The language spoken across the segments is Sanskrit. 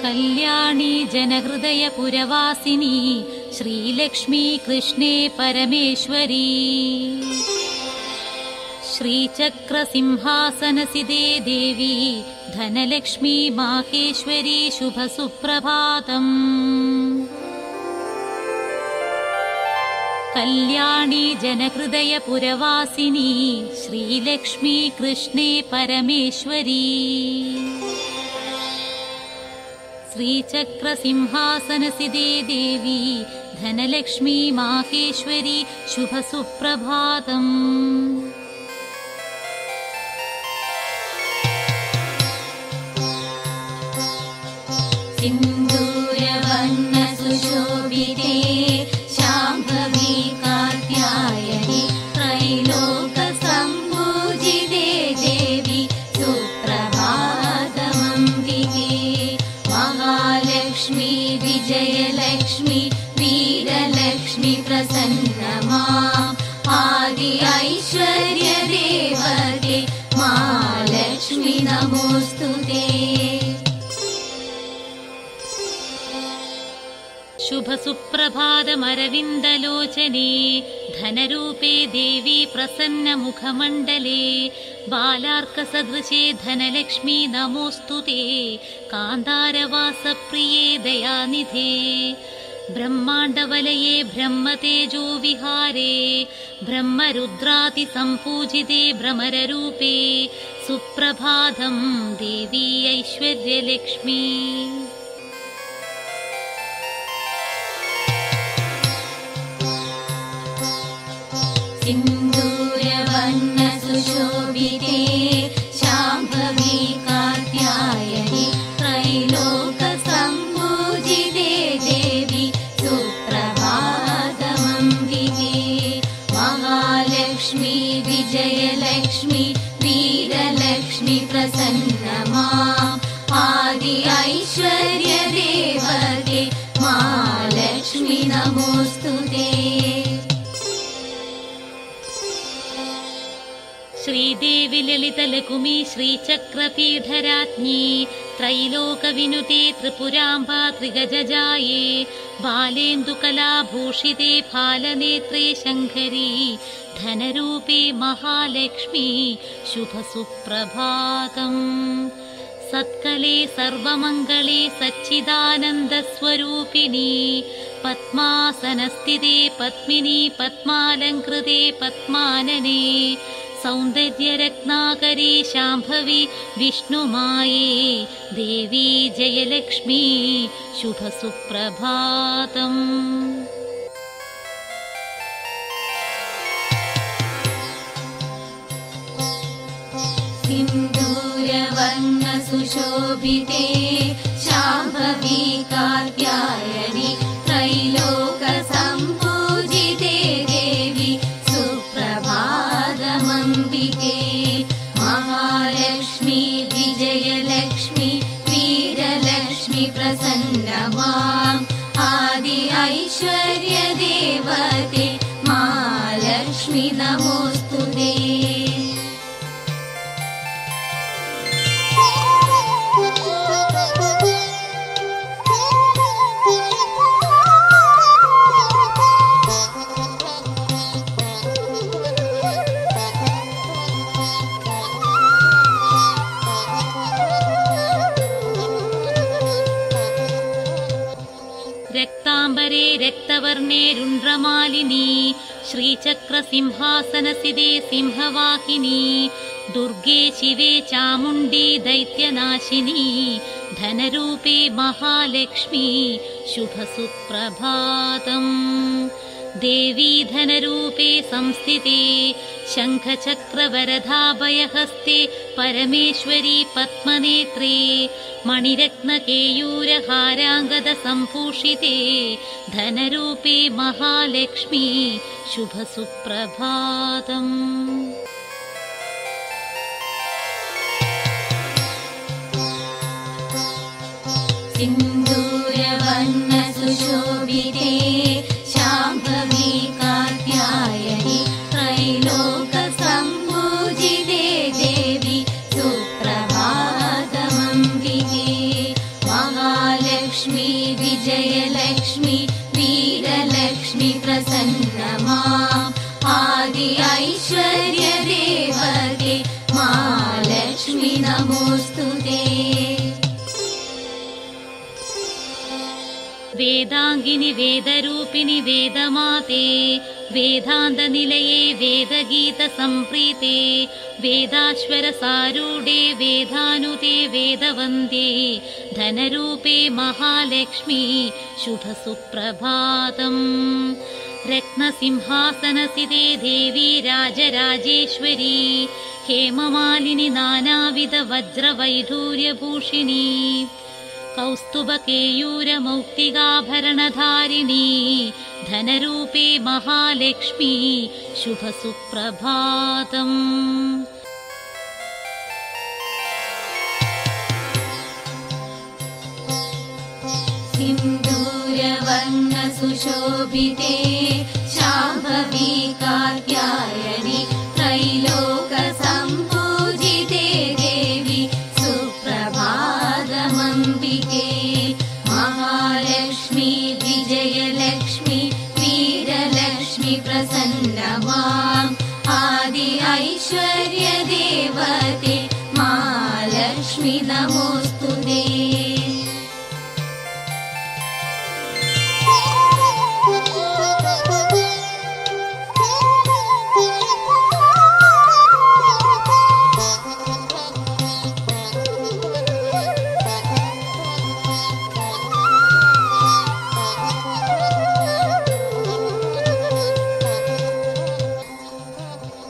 कल्याणी जनहृदय पुरवासिनी श्रीलक्ष्मी कृष्णे परमेश्वरी श्रीचक्रसिंहासनसिदे देवी धनलक्ष्मी माहेश्वरी शुभसुप्रभातम्। कल्याणी जनहृदय पुरवासिनी श्रीलक्ष्मी कृष्णे परमेश्वरी श्रीचक्रसिंहासनसिदे देवी धनलक्ष्मी माहेश्वरी शुभसुप्रभातम्। सिन्दूरवर्णसुशोभिते शाम्भवी कात्यायनी त्रैलोकसम्पूजिते देवी सुप्रभातमम्बिके। महालक्ष्मी विजयलक्ष्मी वीरलक्ष्मी प्रसन्नमा आदि ऐश्वर्यदेवते महालक्ष्मी नमोऽस्तुते। शुभसुप्रभातमरविन्दलोचने धनरूपे देवी प्रसन्नमुखमण्डले बालार्कसदृशे धनलक्ष्मी नमोऽस्तुते। कान्तारवासप्रिये दयानिधे ब्रह्माण्डवलये ब्रह्मतेजो विहारे ब्रह्मरुद्रातिसम्पूजिते भ्रमररूपे सुप्रभातं देवी ऐश्वर्यलक्ष्मी। सिन्दूरवर्णसुशोभिते शाम्भवी कात्यायनी त्रैलोकसम्पूजिते देवी सुप्रभातमम्बिके। महालक्ष्मी विजयलक्ष्मी वीरलक्ष्मी प्रसन्नमा आदि ऐश्वर्यदेवते महालक्ष्मी नमोऽस्तुते। श्रीदेवी ललितलकुमी श्रीचक्रपीठराज्ञी त्रैलोकविनुते त्रिपुराम्बा त्रिगजजाये बालेन्दुकलाभूषिते फालनेत्रे शङ्करी धनरूपे महालक्ष्मी शुभसुप्रभातम्। सत्कले सर्वमङ्गले सच्चिदानन्दस्वरूपिणी पद्मासनस्थिते पद्मिनी पद्मालङ्कृते पद्मानने सौन्दर्यरत्नाकरी शाम्भवी विष्णुमाये देवी जयलक्ष्मी शुभसुप्रभातम्। सिन्दूरवर्णसुशोभिते शाम्भवी कात्यायनी त्रैलोकसम्पूजिते देवी सुप्रभातमम्बिके। महालक्ष्मी विजयलक्ष्मी वीरलक्ष्मी प्रसन्नमा आदि ऐश्वर्यदेवते महालक्ष्मी नमोस्तुते। रक्ताम्बरे रक्तवर्णे रुण्ड्रमालिनी श्रीचक्रसिंहासनसिदे सिंहवाहिनी दुर्गे शिवे चामुण्डी दैत्यनाशिनी धनरूपे महालक्ष्मी शुभसुप्रभातम्। देवी धनरूपे संस्थिते शङ्खचक्रवरधाभयहस्ते परमेश्वरी पद्मनेत्रे मणिरत्नकेयूरहाराङ्गदसम्भूषिते धनरूपे महालक्ष्मी शुभसुप्रभातम्। सिन्दूरवर्णसुशोभिते शाम्भवी कात्यायनी त्रैलोकसम्पूजिते देवी सुप्रभातमम्बिके। महालक्ष्मी विजयलक्ष्मी वीरलक्ष्मी प्रसन्नमा आदि ऐश्वर्यदेवते महालक्ष्मी नमोस्तुते। वेदांगिनि वेदरूपिणि वेदमाते वेदान्तनिलये वेदगीतसम्प्रीते वेदाश्वरसारूढे वेदानुते वेदवन्द्ये धनरूपे महालक्ष्मी शुभसुप्रभातम्। रत्नसिंहासनसिते देवी राजराजेश्वरी हेममालिनि नानाविधवज्रवैढूर्यभूषिणी कौस्तुभकेयूरमौक्तिकाभरणधारिणी धनरूपे महालक्ष्मी शुभसुप्रभातम्। सिन्दूरवर्णसुशोभिते शाम्भवी कात्यायनी त्रैलोकसम्पूजिते देवी सुप्रभातमम्बिके। महालक्ष्मी विजयलक्ष्मी वीरलक्ष्मी प्रसन्नमा आदि ऐश्वर्यदेवते महालक्ष्मी नमोस्तुते।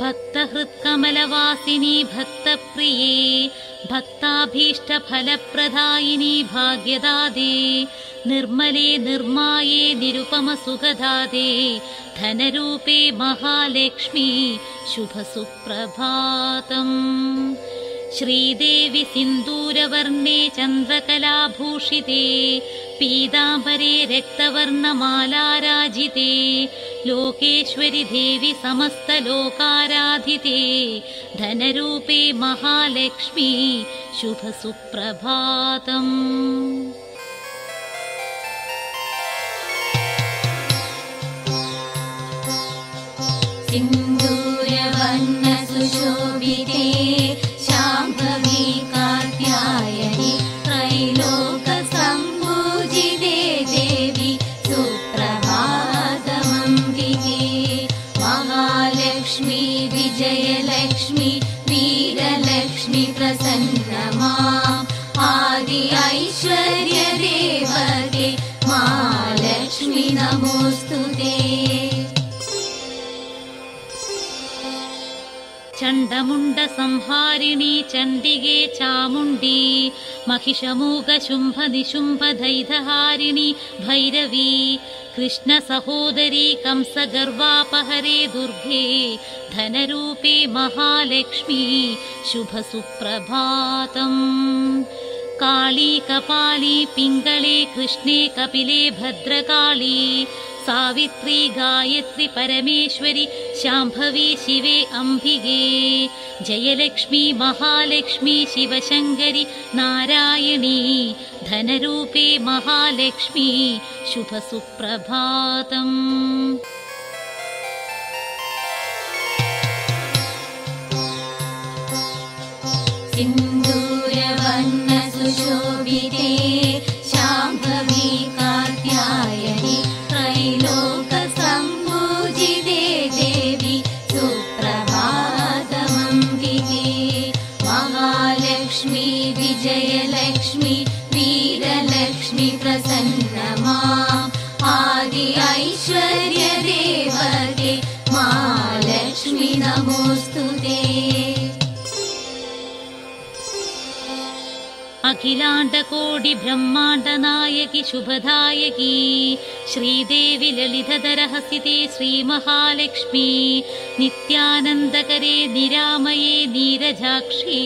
भक्तहृत्कमलवासिनी भक्तप्रिये भक्ताभीष्टफलप्रदायिनी भाग्यदादे निर्मले निर्माये निरुपमसुखदादे धनरूपे महालक्ष्मी शुभसुप्रभातम्। श्रीदेवि सिन्दूरवर्णे चन्द्रकलाभूषिते पीताम्बरे रक्तवर्णमालाराजिते लोकेश्वरि देवि समस्तलोकाराधिते धनरूपे महालक्ष्मी शुभसुप्रभातम्। सिन्दूरवर्णसुशोभिते शाम्भवी कात्यायनी त्रैलोकसम्पूजिते देवी सुप्रभातमम्बिके। महालक्ष्मी विजयलक्ष्मी वीरलक्ष्मी प्रसन्नमा आदि ऐश्वर्यदेवते महालक्ष्मी नमोस्तुते। चण्डमुण्डसंहारिणी चण्डिगे चामुण्डी महिषमूकशुम्भनिशुम्भदैधहारिणी भैरवी कृष्णसहोदरी कंसगर्वापहरे दुर्गे धनरूपे महालक्ष्मी शुभसुप्रभातम्। काली कपाली पिङ्गळे कृष्णे कपिले भद्रकाली सावित्री गायत्री परमेश्वरि शाम्भवी शिवे अम्बिगे जयलक्ष्मी महालक्ष्मी शिवशङ्करि नारायणी धनरूपे महालक्ष्मी शुभसुप्रभातम्। सिन्दूरवर्णसुशोभिते शाम्भवी कात्यायनि त्रैलोकसम्पूजिते देवी सुप्रभातमम्बिके महालक्ष्मी विजयलक्ष्मी वीरलक्ष्मी प्रसन्नमा आदि ऐश्वर्यदेवते महालक्ष्मी नमोऽस्तुते। अखिलाण्डकोटि ब्रह्माण्डनायकि शुभदायकी श्रीदेवि ललितधरहसिते श्रीमहालक्ष्मी नित्यानन्दकरे निरामये नीरजाक्षी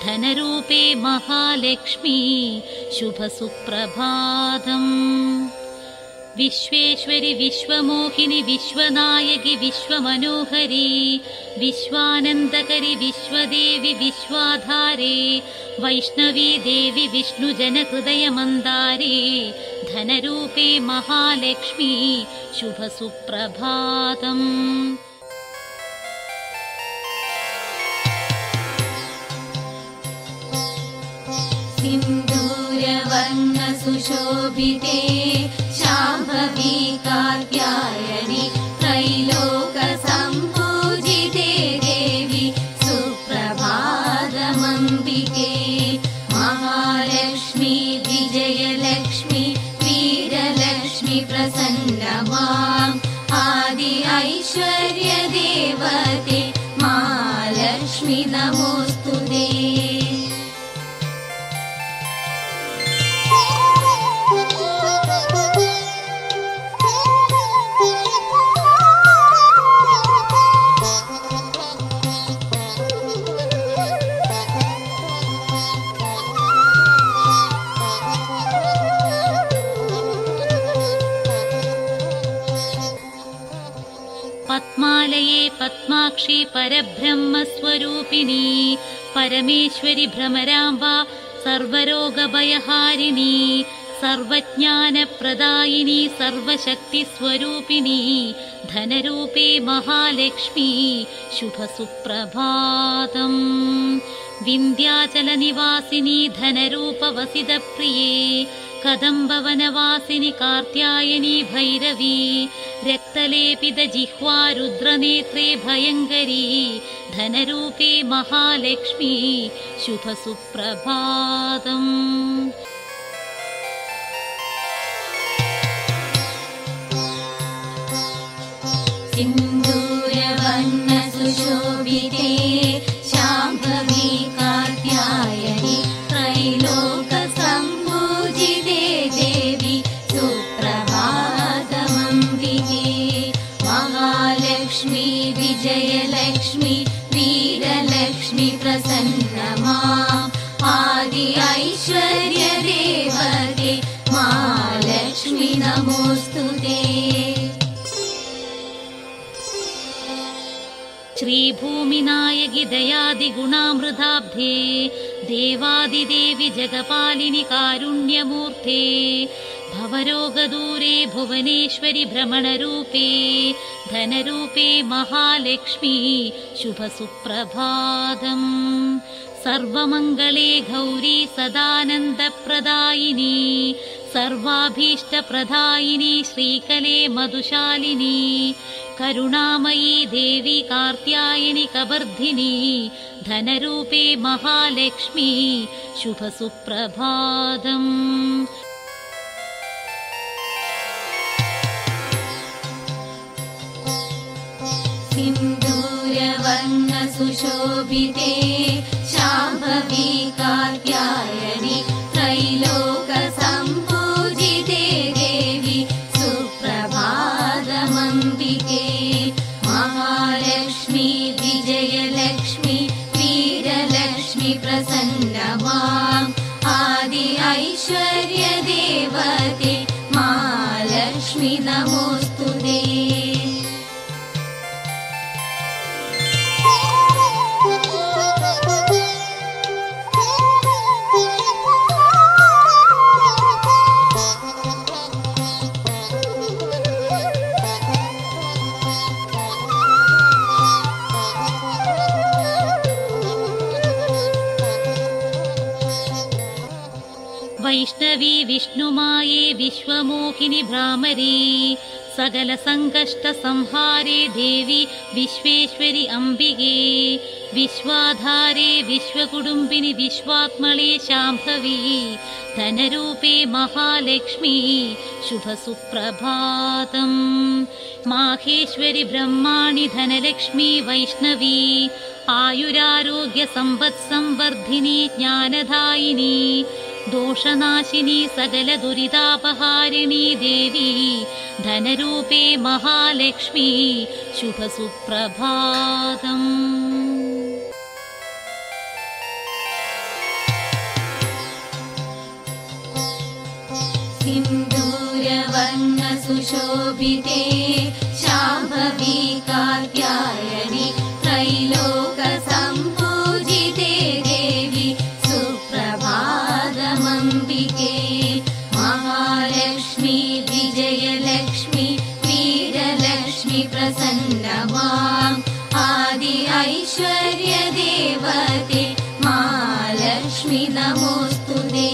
धनरूपे महालक्ष्मी शुभसुप्रभातम्। विश्वेश्वरि विश्वमोहिनि विश्वनायकि विश्वमनोहरि विश्वानन्दकरि विश्वदेवि विश्वाधारे वैष्णवी देवि विष्णुजनहृदयमन्दारे धनरूपे महालक्ष्मी शुभसुप्रभातम्। सिन्दूरवर्णसुशोभिते शाम्भवी कात्यायनि त्रैलोकसम्पूजिते देवी सुप्रभातमम्बिके महालक्ष्मी विजयलक्ष्मी वीरलक्ष्मी प्रसन्नमा आदि ऐश्वर्यदेवते महालक्ष्मी नमोऽस्तुते। पद्मालये पद्माक्षी परब्रह्मस्वरूपिणी परमेश्वरि भ्रमराम्बा सर्वरोगभयहारिणी सर्वज्ञानप्रदायिनी सर्वशक्तिस्वरूपिणी धनरूपे महालक्ष्मी शुभसुप्रभातम्। विन्ध्याचलनिवासिनी धनरूपवसितप्रिये कदम्बवनवासिनि कात्यायनी भैरवी रक्तलेपितजिह्वा रुद्रनेत्रे भयङ्करी धनरूपे महालक्ष्मी शुभसुप्रभातम्। सिन्दूरवर्णसुशोभिते शाम्भवी कात्यायनि त्रैलोकसम्पूजिते देवी सुप्रभातमम्बिके महालक्ष्मी विजयलक्ष्मी वीरलक्ष्मी प्रसन्नमा आदि ऐश्वर्यदेवते महालक्ष्मी नमोऽस्तुते। श्रीभूमिनायकि दयादिगुणामृताब्धे देवादिदेवि जगपालिनि कारुण्यमूर्ते भवरोगदूरे भुवनेश्वरि भ्रमणरूपे धनरूपे महालक्ष्मी शुभसुप्रभातम्। सर्वमङ्गले गौरी सदानन्दप्रदायिनी सर्वाभीष्टप्रदायिनी श्रीकले मधुशालिनी करुणामयी देवी कात्यायनि कबर्धिनी धनरूपे महालक्ष्मी शुभसुप्रभातम्। सिन्दूरवर्णसुशोभिते शाम्भवी कात्यायनि त्रैलोकसम्पूजिते देवी सुप्रभातमम्बिके महालक्ष्मी विजयलक्ष्मी वीरलक्ष्मी प्रसन्नमा आदि ऐश्वर्यदेवते महालक्ष्मी महालक्ष्मी नमोस्तुते। वैष्णवी विष्णुमाये विश्वमोहिनि भ्रामरी सकल संकष्ट संहारे देवी विश्वेश्वरि अंबिके विश्वाधारे विश्वकुटुम्बिनि विश्वात्मले शाम्भवी धनरूपे महालक्ष्मी शुभ सुप्रभातम्। माहेश्वरि ब्रह्माणि धनलक्ष्मी वैष्णवी आयुरारोग्य संवत्संवर्धिनी ज्ञानदायिनी दोषनाशिनी सकल दुरितापहारिणी देवी धनरूपे महालक्ष्मी शुभ सुप्रभातम्। सिन्दूरवर्ण सुशोभिते शाम्भवी कात्यायनि त्रैलोक सम्पूजिते देवी सुप्रभातमम्बिके। महालक्ष्मी विजयलक्ष्मी वीरलक्ष्मी प्रसन्नमाम् आदि ऐश्वर्य देवते महालक्ष्मी नमोस्तुते।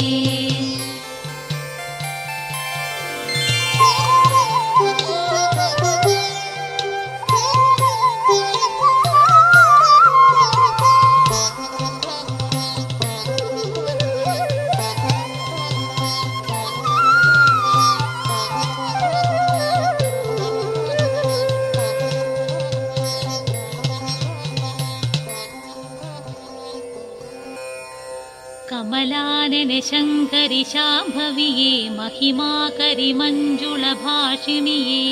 कमलानन शङ्करि शाम्भविये महिमाकरि मञ्जुलभाषिणिये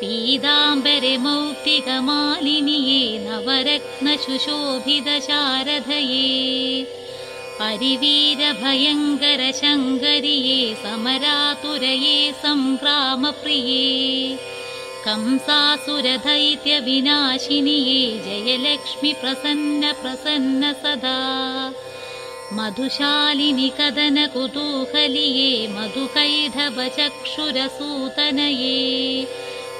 पीताम्बरे मौक्तिकमालिनिये नवरत्नशुशोभित शारदये परिवीरभयङ्कर शङ्करिये समरातुरये संग्रामप्रिये कंसासुरदैत्यविनाशिनिये जयलक्ष्मि प्रसन्न प्रसन्न सदा मधुशालिनि कदन कुतूहलिये मधुकैढवचक्षुरसूतनये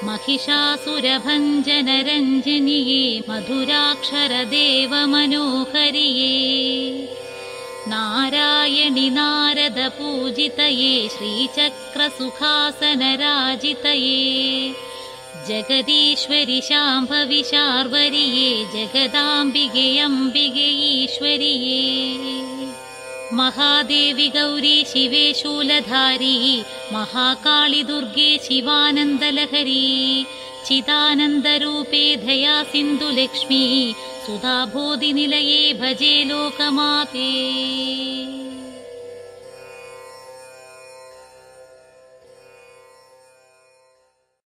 महिषासुरभञ्जनरञ्जनिये मधुराक्षरदेवमनोहरिये नारायणि नारदपूजितये श्रीचक्रसुखासनराजितये जगदीश्वरि शाम्भवि शार्वरिये जगदाम्बिके अम्बिके ईश्वरिये महादेवि गौरी शिवे शूलधारी महाकाळि दुर्गे शिवानन्दलहरी चिदानन्दरूपे दया सिन्धु लक्ष्मी सुधाबोधिनिलये भजे लोकमाते।